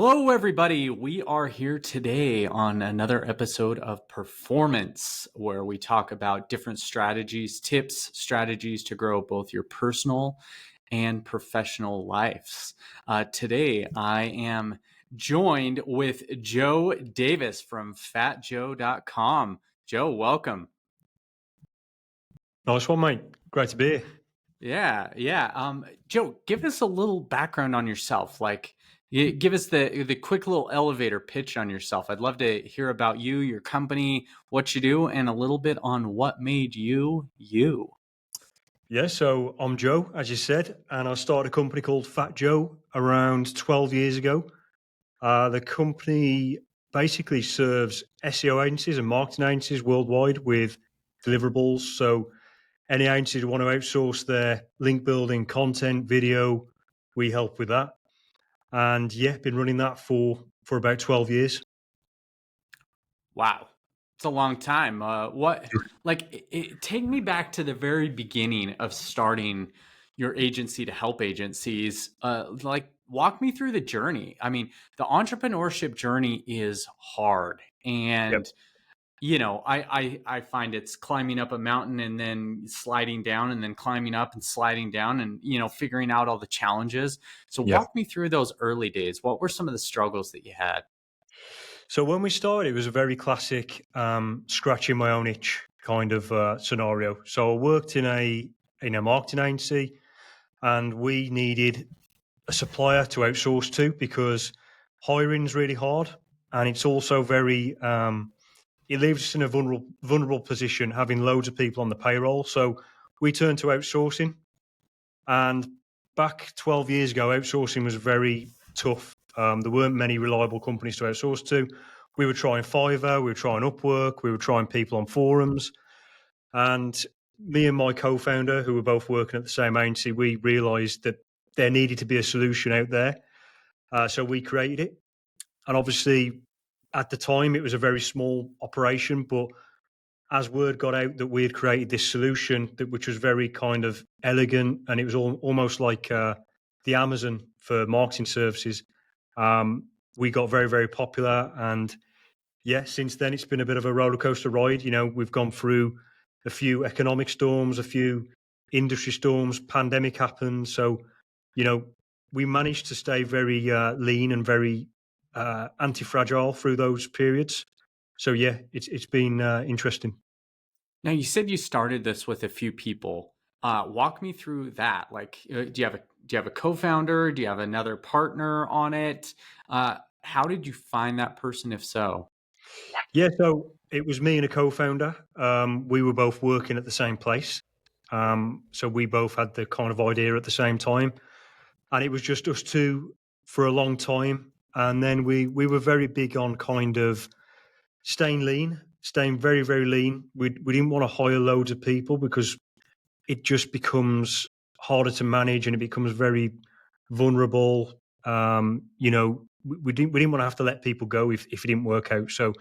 Hello, everybody. We are here today on another episode of Performance, where we talk about different strategies, tips, strategies to grow both your personal and professional lives. Today, I am joined with Joe Davis from FATJOE.com. Joe, welcome. Nice one, mate. Great to be here. Yeah. Joe, give us a little background on yourself. Give us the quick little elevator pitch on yourself. I'd love to hear about you, your company, what you do, and a little bit on what made you you. Yeah, so I'm Joe, as you said, and I started a company called FATJOE around 12 years ago. The company basically serves SEO agencies and marketing agencies worldwide with deliverables. So any agencies who want to outsource their link building, content, video, we help with that. And yeah, been running that for about 12 years. Wow, it's a long time. Take me back to the very beginning of starting your agency to help agencies. Walk me through the journey. I mean, the entrepreneurship journey is hard, Yep. and I find it's climbing up a mountain and then sliding down and then climbing up and sliding down and, figuring out all the challenges. So Yeah. walk me through those early days. What were some of the struggles that you had? So when we started, it was a very classic scratching my own itch kind of scenario. So I worked in a marketing agency, and we needed a supplier to outsource to because hiring's really hard, and it's also very it leaves us in a vulnerable position having loads of people on the payroll. So we turned to outsourcing, and back 12 years ago, outsourcing was very tough. There weren't many reliable companies to outsource to. We were trying Fiverr, we were trying Upwork, we were trying people on forums. And me and my co-founder, who were both working at the same agency, we realized that there needed to be a solution out there. So we created it. And obviously, at the time, it was a very small operation, but as word got out that we had created this solution which was very kind of elegant, and it was almost like the Amazon for marketing services, we got very, very popular. And yeah, since then it's been a bit of a roller coaster ride. We've gone through a few economic storms, a few industry storms, pandemic happened. So, we managed to stay very lean and very anti-fragile through those periods. So yeah, it's been interesting. Now, you said you started this with a few people. Walk me through that. Do you have a co-founder? Do you have another partner on it? How did you find that person, if so? Yeah, so it was me and a co-founder. We were both working at the same place, so we both had the kind of idea at the same time, and it was just us two for a long time. And then we were very big on kind of staying lean, staying very, very lean. We didn't want to hire loads of people because it just becomes harder to manage and it becomes very vulnerable. We didn't want to have to let people go if it didn't work out. So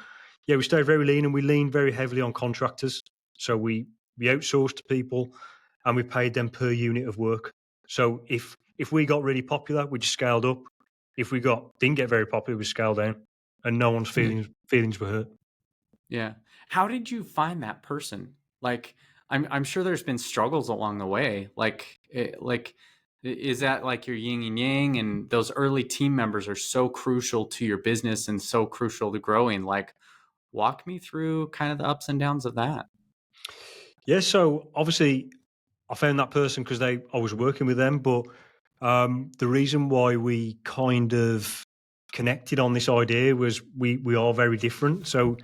yeah, we stayed very lean and we leaned very heavily on contractors. So we outsourced to people and we paid them per unit of work. So if we got really popular, we just scaled up. If we didn't get very popular, we scaled down, and no one's feelings were hurt. Yeah. How did you find that person? Like, I'm sure there's been struggles along the way. Is that like your yin and yang? And those early team members are so crucial to your business and so crucial to growing. Like, walk me through kind of the ups and downs of that. Yeah, so obviously I found that person because I was working with them, but the reason why we kind of connected on this idea was we are very different. So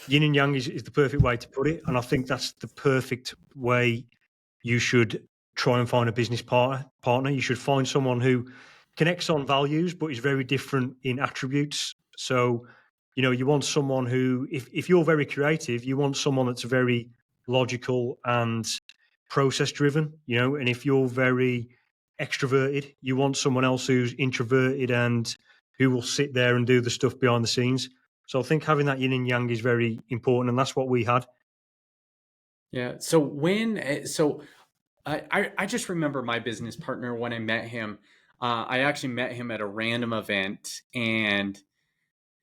yin and yang is the perfect way to put it, and I think that's the perfect way you should try and find a business partner. You should find someone who connects on values but is very different in attributes. So you want someone who, if you're very creative, you want someone that's very logical and process driven, and if you're very extroverted, you want someone else who's introverted and who will sit there and do the stuff behind the scenes. So I think having that yin and yang is very important, and that's what we had. Yeah. So I just remember my business partner when I met him. I actually met him at a random event, and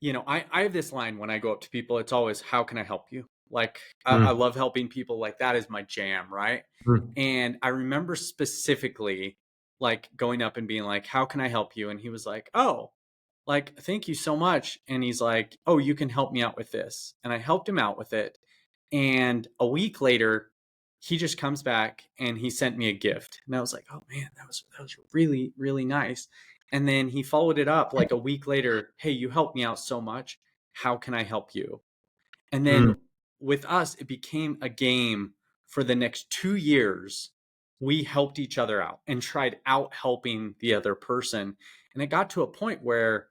I have this line when I go up to people. It's always, "How can I help you?" Like, I Mm, love helping people. Like, that is my jam, right? mm, And I remember specifically like going up and being like, "How can I help you?" And he was like, "Oh, like, thank you so much." And he's like, "Oh, you can help me out with this." And I helped him out with it. And a week later, he just comes back and he sent me a gift. And I was like, "Oh man, that was really, really nice." And then he followed it up like a week later, "Hey, you helped me out so much. How can I help you?" And then mm. with us, it became a game for the next 2 years. We helped each other out and tried out helping the other person. And it got to a point where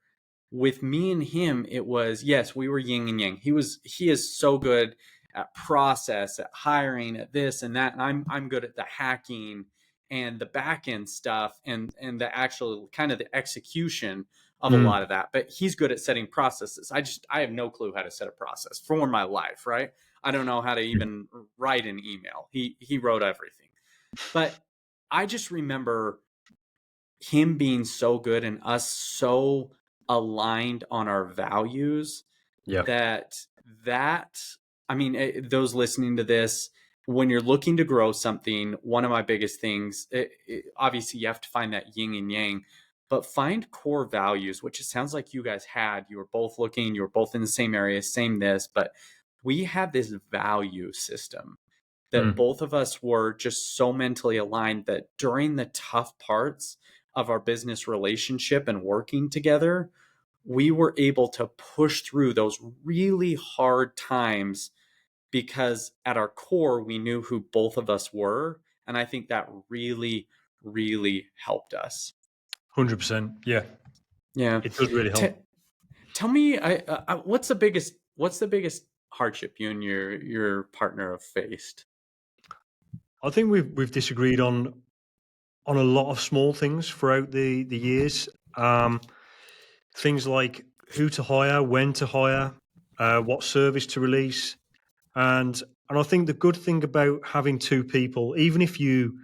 with me and him, it was, yes, we were yin and yang. He is so good at process, at hiring, at this and that. And I'm good at the hacking and the back end stuff and the actual kind of the execution of a Mm. lot of that. But he's good at setting processes. I have no clue how to set a process for my life, right? I don't know how to even write an email. He wrote everything. But I just remember him being so good and us so aligned on our values Yeah, that that I mean, those listening to this, when you're looking to grow something, one of my biggest things, obviously you have to find that yin and yang, but find core values, which it sounds like you guys had. You were both looking, you were both in the same area, same this, but we had this value system that mm, both of us were just so mentally aligned that during the tough parts of our business relationship and working together, we were able to push through those really hard times because at our core, we knew who both of us were. And I think that really, really helped us. 100%. Yeah, Yeah. it does really T- help. Tell me, what's the biggest hardship you and your partner have faced? I think we've disagreed on a lot of small things throughout the years. Things like who to hire, when to hire, what service to release, and I think the good thing about having two people, even if you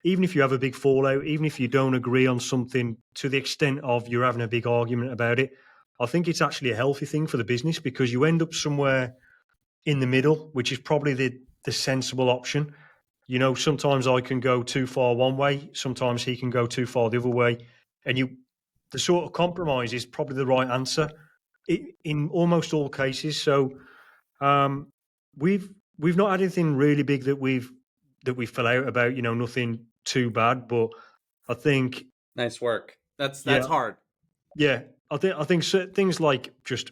have a big fallout, even if you don't agree on something to the extent of you're having a big argument about it, I think it's actually a healthy thing for the business because you end up somewhere in the middle, which is probably the sensible option. Sometimes I can go too far one way, sometimes he can go too far the other way, and the sort of compromise is probably the right answer in almost all cases. So um, we've we've not had anything really big that we fell out about. Nothing too bad, but I think Nice work. That's yeah, hard. yeah, I think things like just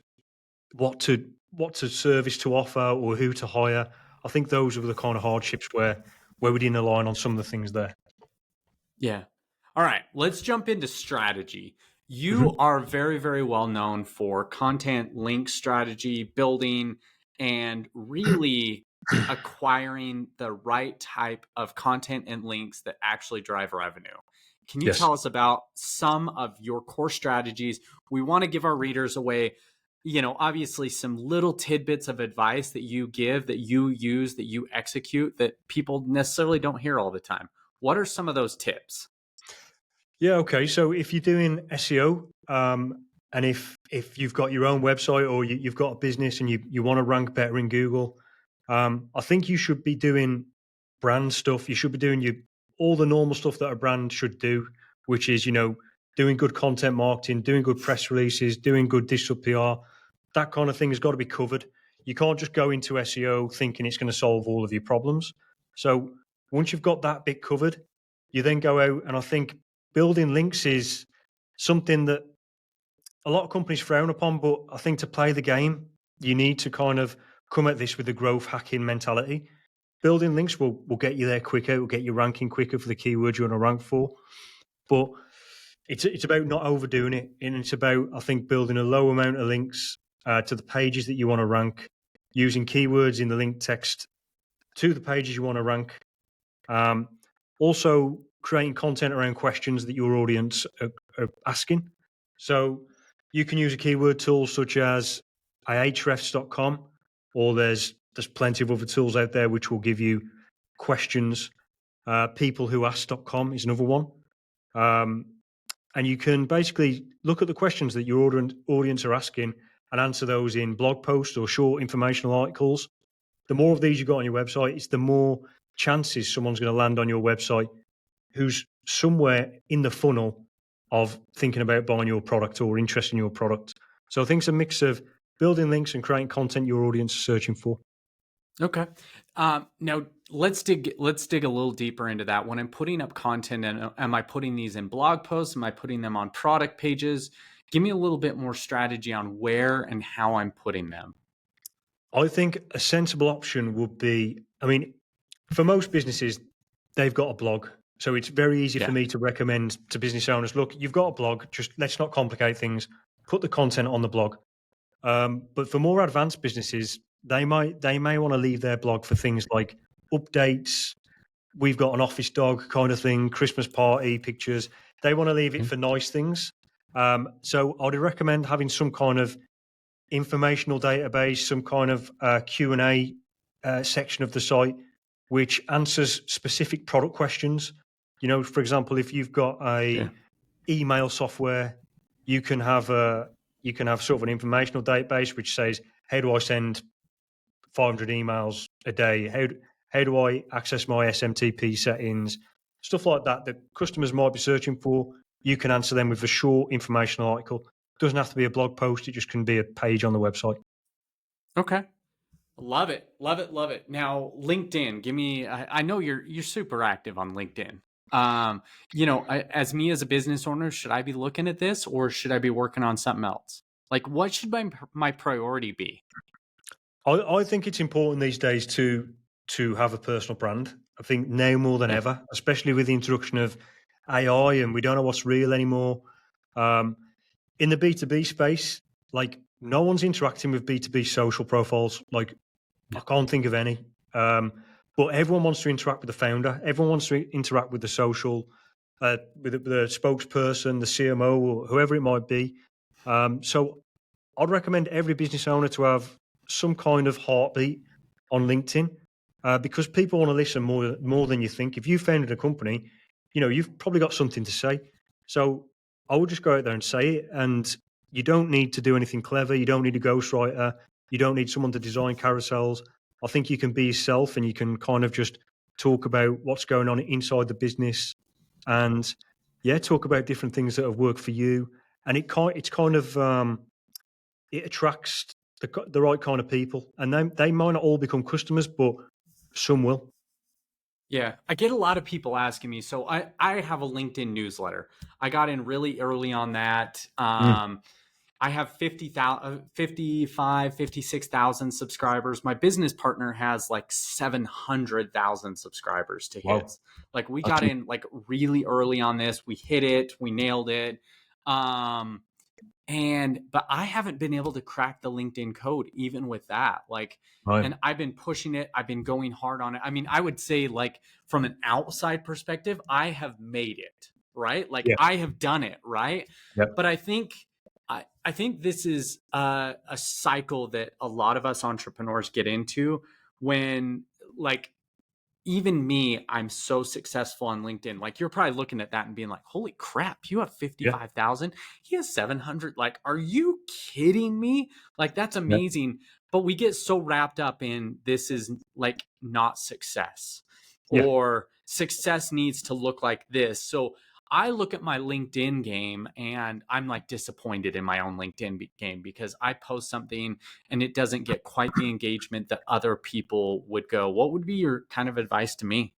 what to service to offer or who to hire. I think those are the kind of hardships where we didn't align on some of the things there. Yeah. All right, let's jump into strategy. You Hmm. are very, very well known for content link strategy, building, and really acquiring the right type of content and links that actually drive revenue. Can you Yes. tell us about some of your core strategies? We want to give our readers away, obviously some little tidbits of advice that you give, that you use, that you execute that people necessarily don't hear all the time. What are some of those tips? Yeah. Okay. So if you're doing SEO, and if you've got your own website or you've got a business and you want to rank better in Google, I think you should be doing brand stuff. You should be doing all the normal stuff that a brand should do, which is doing good content marketing, doing good press releases, doing good digital PR. That kind of thing has got to be covered. You can't just go into SEO thinking it's going to solve all of your problems. So once you've got that bit covered, you then go out and I think building links is something that a lot of companies frown upon, but I think to play the game, you need to kind of come at this with a growth hacking mentality. Building links will get you there quicker, will get you ranking quicker for the keywords you want to rank for. But it's about not overdoing it, and it's about I think building a low amount of links to the pages that you want to rank, using keywords in the link text to the pages you want to rank. Um, Also, creating content around questions that your audience are asking. So you can use a keyword tool such as ahrefs.com, or there's plenty of other tools out there which will give you questions. Peoplewhoask.com is another one. Um, and you can basically look at the questions that your audience are asking and answer those in blog posts or short informational articles. The more of these you got on your website, it's the more chances someone's going to land on your website who's somewhere in the funnel of thinking about buying your product or interested in your product. So I think it's a mix of building links and creating content your audience is searching for. Okay. Now let's dig a little deeper into that. When I'm putting up content, and am I putting these in blog posts? Am I putting them on product pages? Give me a little bit more strategy on where and how I'm putting them. I think a sensible option would be, I mean, for most businesses, they've got a blog. So it's very easy for Yeah. me to recommend to business owners, look, you've got a blog, just let's not complicate things. Put the content on the blog. But for more advanced businesses, they may want to leave their blog for things like updates. We've got an office dog kind of thing, Christmas party pictures. They want to leave it for nice things. So I'd recommend having some kind of informational database, some kind of Q&A section of the site which answers specific product questions. You know, for example, if you've got a email software, you can have sort of an informational database which says, how do I send 500 emails a day? How do I access my SMTP settings? Stuff like that that customers might be searching for. You can answer them with a short informational article. It doesn't have to be a blog post. It just can be a page on the website. Okay. Love it. Love it. Love it. Now, LinkedIn, give me, I know you're super active on LinkedIn. As me as a business owner, should I be looking at this or should I be working on something else? Like what should my priority be? I think it's important these days to have a personal brand. I think now more than Yeah. ever, especially with the introduction of AI and we don't know what's real anymore. In the B2B space, like no one's interacting with B2B social profiles. Like I can't think of any. But everyone wants to interact with the founder. Everyone wants to interact with the social, with the spokesperson, the CMO, or whoever it might be. So I'd recommend every business owner to have some kind of heartbeat on LinkedIn because people want to listen more than you think. If you founded a company, you know you've probably got something to say. So I would just go out there and say it, and you don't need to do anything clever. You don't need a ghostwriter. You don't need someone to design carousels. I think you can be yourself, and you can kind of just talk about what's going on inside the business, and talk about different things that have worked for you. And it's kind of it attracts the right kind of people, and they might not all become customers, but some will. Yeah, I get a lot of people asking me. So I have a LinkedIn newsletter. I got in really early on that. I have 56,000 subscribers. My business partner has like 700,000 subscribers to Wow, his. Like we that's got in like really early on this. We hit it. We nailed it. Um, but I haven't been able to crack the LinkedIn code even with that. Like, right. and I've been pushing it. I've been going hard on it. I mean, I would say like from an outside perspective, I have made it, right? Like Yeah, I have done it, right? yeah, But I think this is a cycle that a lot of us entrepreneurs get into when like even me, I'm so successful on LinkedIn. Like you're probably looking at that and being like, holy crap, you have yeah, 55,000. He has 700. Like, are you kidding me? Like, that's yeah, amazing. But we get so wrapped up in this is like not success yeah. or success needs to look like this. So I look at my LinkedIn game and I'm like disappointed in my own LinkedIn game because I post something and it doesn't get quite the engagement that other people would go. What would be your kind of advice to me?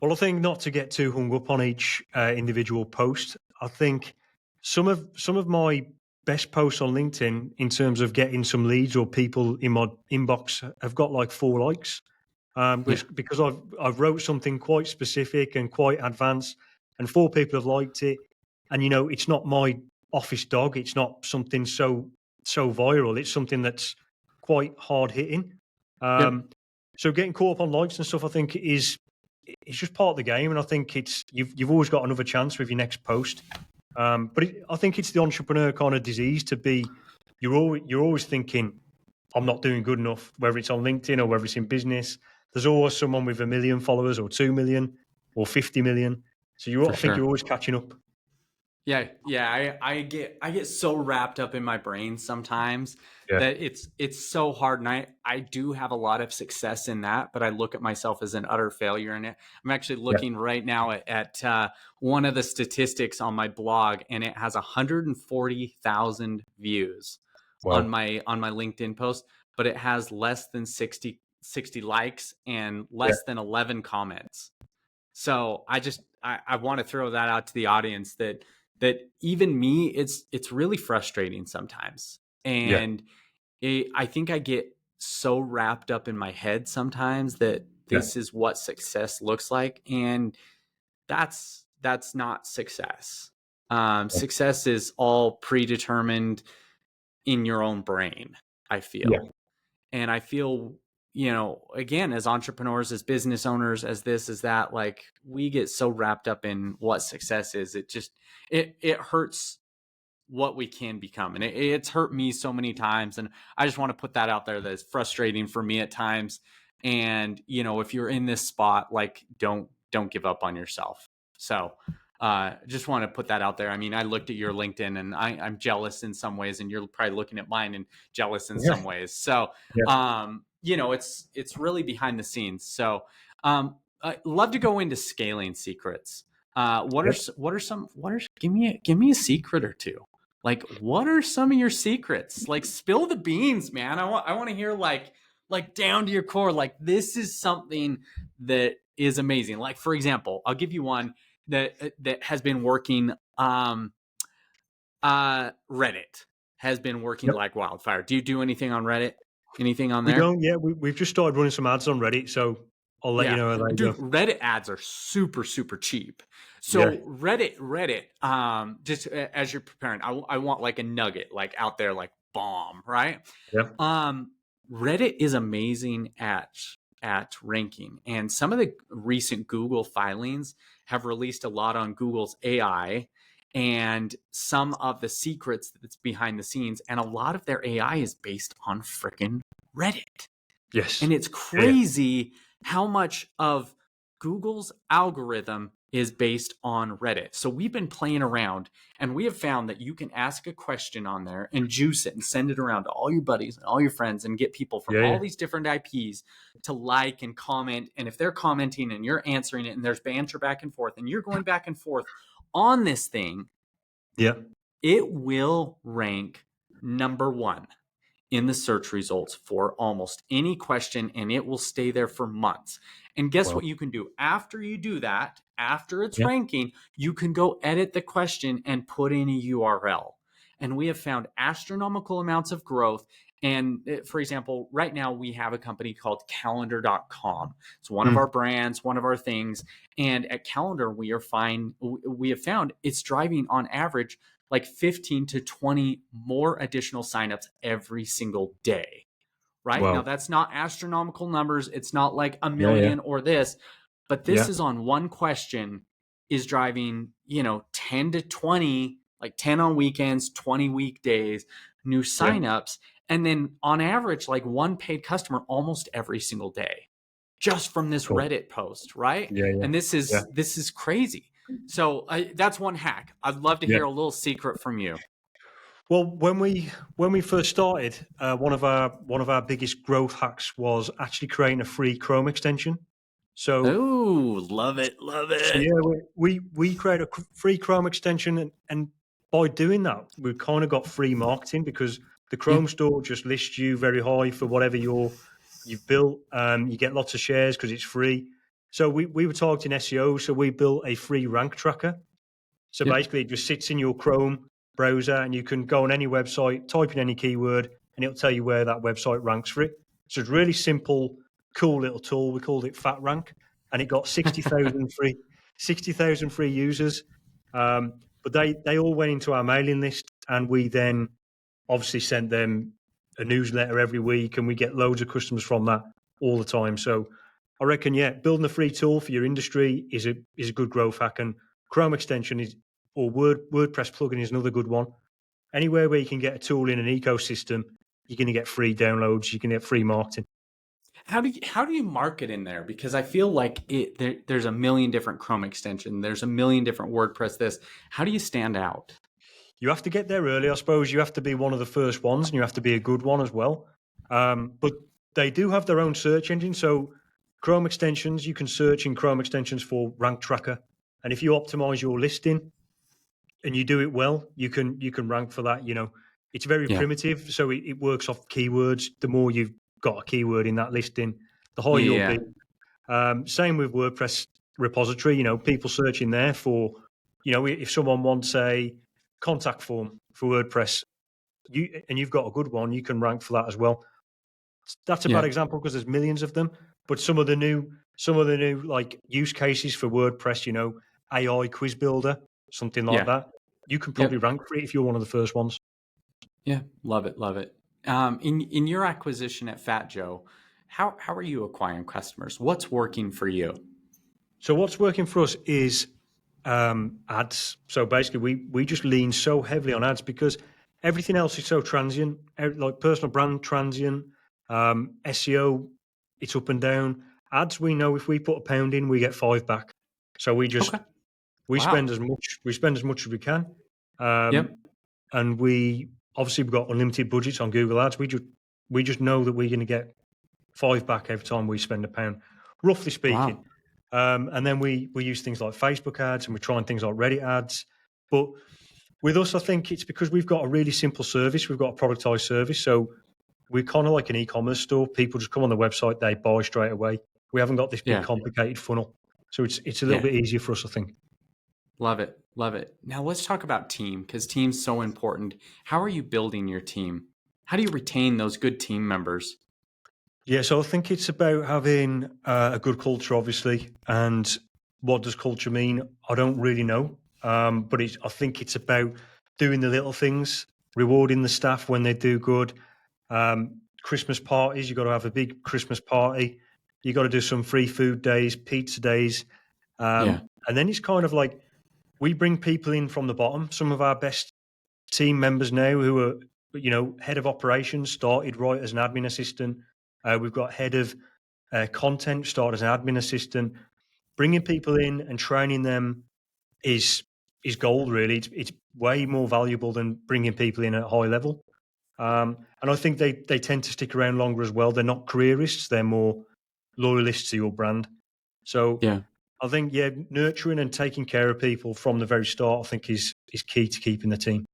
Well, I think not to get too hung up on each individual post. I think some of my best posts on LinkedIn in terms of getting some leads or people in my inbox have got like 4 likes. Yeah. Because I've wrote something quite specific and quite advanced, and 4 people have liked it. And you know, it's not my office dog. It's not something so viral. It's something that's quite hard hitting. Yep. So getting caught up on likes and stuff, I think it's just part of the game. And I think you've always got another chance with your next post. I think it's the entrepreneur kind of disease to be. You're always thinking, I'm not doing good enough, whether it's on LinkedIn or whether it's in business. There's always someone with 1 million followers or 2 million or 50 million. So For I think you're sure. always catching up. Yeah. I get so wrapped up in my brain sometimes Yeah, that it's so hard, and I do have a lot of success in that, but I look at myself as an utter failure in it. I'm actually yeah. looking right now at one of the statistics on my blog, and it has 140,000 views Wow. on my LinkedIn post, but it has less than sixty likes and Yeah, less than 11 comments. So I want to throw that out to the audience that even me, it's really frustrating sometimes. yeah, And I think I get so wrapped up in my head sometimes that yeah, this is what success looks like. And that's not success. yeah, Success is all predetermined in your own brain, I yeah, feel. And I feel, again, as entrepreneurs, as business owners, as this, as that, like we get so wrapped up in what success is. It hurts what we can become. And it's hurt me so many times. And I just want to put that out there that it's frustrating for me at times. And, if you're in this spot, like don't give up on yourself. So just want to put that out there. I mean, I looked at your LinkedIn and I'm jealous in some ways, and you're probably looking at mine and jealous in yeah, some ways. So yeah, it's really behind the scenes. So I'd love to go into scaling secrets. yeah. Give me a secret or two. Like, what are some of your secrets? Like, spill the beans, man. I want to hear like down to your core. Like, this is something that is amazing. Like, for example, I'll give you one that has been working. Reddit has been working Yep. like wildfire. Do you do anything on Reddit? Anything on We there? don't. Yeah, we've just started running some ads on Reddit, so I'll let you Yeah, know how they dude, go. Reddit ads are super cheap. Yeah, So Reddit, just as you're preparing, I want like a nugget, like out there, like bomb, right? yeah, Um, Reddit is amazing at ranking, and some of the recent Google filings have released a lot on Google's AI and some of the secrets that's behind the scenes, and a lot of their AI is based on freaking Reddit. yes, And it's yeah, yeah, crazy how much of Google's algorithm is based on Reddit. So we've been playing around and we have found that you can ask a question on there and juice it and send it around to all your buddies and all your friends and get people from yeah, all yeah, these different IPs to like and comment. And if they're commenting and you're answering it and there's banter back and forth and you're going back and forth on this thing, yeah. it will rank number one in the search results for almost any question, and it will stay there for months. And guess Well, what you can do after you do that? After it's yeah, ranking, you can go edit the question and put in a URL. And we have found astronomical amounts of growth. And for example, right now we have a company called calendar.com. It's one of mm, our brands, one of our things. And at Calendar, we have found it's driving on average like 15 to 20 more additional signups every single day. Right now, well, that's not astronomical numbers. It's not like a yeah, yeah, million or this, but this yeah, is on one question is driving, 10 to 20, like 10 on weekends, 20 weekdays, new yeah. signups. And then on average, like one paid customer almost every single day just from this Cool. Reddit post. Right. Yeah, yeah, And this yeah, is, this is crazy. So that's one hack. I'd love to yeah. hear a little secret from you. Well, when we first started, one of our biggest growth hacks was actually creating a free Chrome extension. So Oh, love it. Love So it. yeah, we create a free Chrome extension, and by doing that, we've kind of got free marketing because the Yeah. Chrome store just lists you very high for whatever you've built. You get lots of shares because it's free. So we were targeting SEO, so we built a free rank tracker. So Yeah. basically, it just sits in your Chrome browser, and you can go on any website, type in any keyword, and it'll tell you where that website ranks for it. So it's really simple, cool little tool. We called it Fat Rank, and it got 60,000 free users. But they all went into our mailing list, and we then obviously sent them a newsletter every week, and we get loads of customers from that all the time. So I reckon, yeah, building a free tool for your industry is a good growth hack, and Chrome extension is or WordPress plugin is another good one. Anywhere where you can get a tool in an ecosystem, you're going to get free downloads, you can get free marketing. how do you market in there? Because I feel like there's a million different Chrome extension, there's a million different WordPress. How do you stand out? You have to get there early, I suppose. You have to be one of the first ones, and you have to be a good one as well. But they do have their own search engine. So Chrome extensions, you can search in Chrome extensions for rank tracker, and if you optimize your listing and you do it well, you can rank for that. It's very Yeah, primitive, so it works off keywords. The more you've got a keyword in that listing, the higher yeah, you'll yeah, be. Same with WordPress repository. People searching there for, if someone wants a contact form for WordPress, you've got a good one, you can rank for that as well. That's a bad yeah, example because there's millions of them. But some of the new like use cases for WordPress, AI quiz builder, something like yeah. that, you can probably Yep. rank for it if you're one of the first ones. Yeah, love it, love it. In your acquisition at FatJoe, how are you acquiring customers? What's working for you? So what's working for us is ads. So basically, we just lean so heavily on ads because everything else is so transient, like personal brand transient, SEO, it's up and down. Ads, we know if we put £1 in, we get 5 back. So Okay. we Wow. spend as much as we can, um, Yep. and we obviously we've got unlimited budgets on Google Ads. We just know that we're going to get 5 back every time we spend £1, roughly speaking. Wow. And then we use things like Facebook ads, and we're trying things like Reddit ads. But with us, I think it's because we've got a really simple service. We've got a productized service. So we're kind of like an e-commerce store. People just come on the website, they buy straight away. We haven't got this big Yeah. complicated funnel. So it's a little Yeah. bit easier for us, I think. Love it. Love it. Now let's talk about team because team's so important. How are you building your team? How do you retain those good team members? Yeah, so I think it's about having a good culture, obviously. And what does culture mean? I don't really know. But I think it's about doing the little things, rewarding the staff when they do good. Christmas parties, you've got to have a big Christmas party. You've got to do some free food days, pizza days. Yeah. And then it's kind of like we bring people in from the bottom. Some of our best team members now who are, head of operations started right as an admin assistant. We've got head of content started as an admin assistant. Bringing people in and training them is gold. Really, it's way more valuable than bringing people in at a high level. And I think they tend to stick around longer as well. They're not careerists; they're more loyalists to your brand. So Yeah. I think nurturing and taking care of people from the very start, I think is key to keeping the team.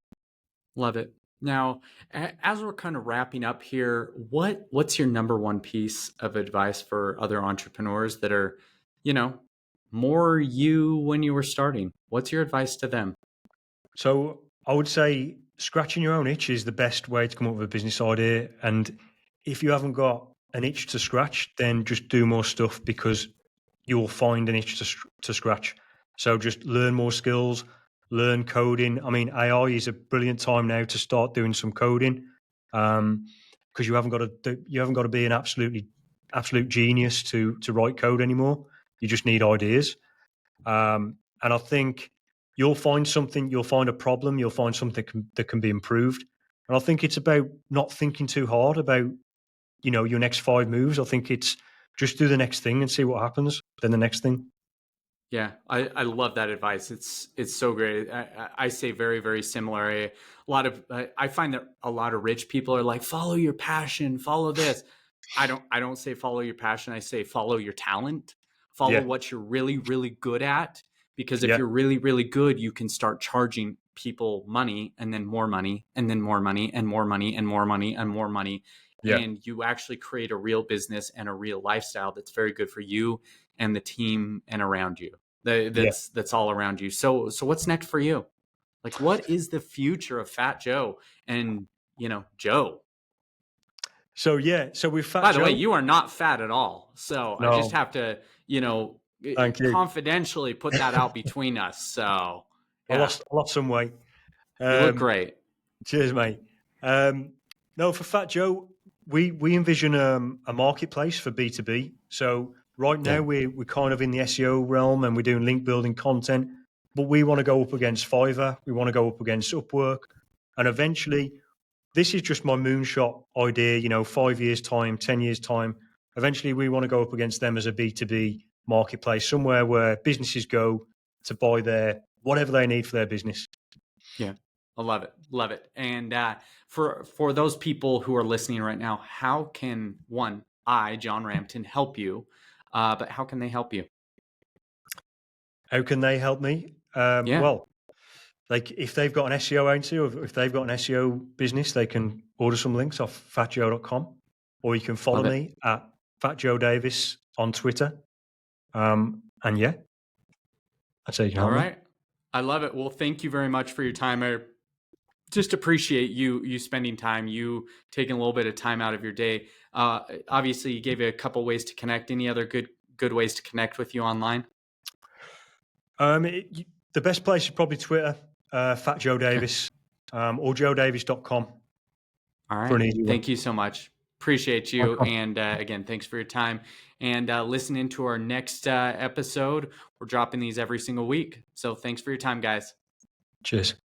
Love it. Now, as we're kind of wrapping up here, what's your number one piece of advice for other entrepreneurs that are, you know, more you when you were starting? What's your advice to them? So I would say scratching your own itch is the best way to come up with a business idea. And if you haven't got an itch to scratch, then just do more stuff because you will find an itch to scratch. So just learn more skills, learn coding. I mean, AI is a brilliant time now to start doing some coding because you haven't got to be an absolute genius to write code anymore. You just need ideas. And I think you'll find something, you'll find a problem, you'll find something that can be improved. And I think it's about not thinking too hard about, your next 5 moves. I think it's just do the next thing and see what happens, then the next thing. Yeah, I love that advice. It's so great. I say very very similar. I find that a lot of rich people are like follow your passion, follow this. I don't say follow your passion. I say follow your talent, follow Yeah. what you're really really good at. Because if Yeah. you're really really good, you can start charging people money and then more money and then more money and more money and more money and more money, Yeah. and you actually create a real business and a real lifestyle that's very good for you and the team and around you. Yeah. That's all around you. So what's next for you? Like, what is the future of Fat Joe and Joe? So with Fat By the way, Joe, you are not fat at all. So I just no, have to thank you. confidentially put that out between us. So I yeah, lost some weight. you look Um, great. Cheers, mate. No, for Fat Joe, we envision a marketplace for B2B. So right Yeah, now we're kind of in the SEO realm and we're doing link building content, but we want to go up against Fiverr, we want to go up against Upwork, and eventually this is just my moonshot idea. 5 years time, 10 years time. Eventually, we want to go up against them as a B2B marketplace, somewhere where businesses go to buy their whatever they need for their business. Yeah, I love it. Love it. And for those people who are listening right now, how can John Rampton, help you? But how can they help you? How can they help me? Yeah, Well, like if they've got an SEO agency or if they've got an SEO business, they can order some links off fatjoe.com, or you can follow love it. me at FatJoe Davis on Twitter. And yeah, that's how you can All help me. right. I love it. Well, thank you very much for your time. I just appreciate you spending time, you taking a little bit of time out of your day. Obviously, you gave a couple ways to connect. Any other good ways to connect with you online? The best place is probably Twitter, Fat Joe Okay. Davis, or joedavis.com All for an right. easy one. Thank you so much. Appreciate No you. problem. And again, thanks for your time. And listen into our next episode. We're dropping these every single week. So thanks for your time, guys. Cheers.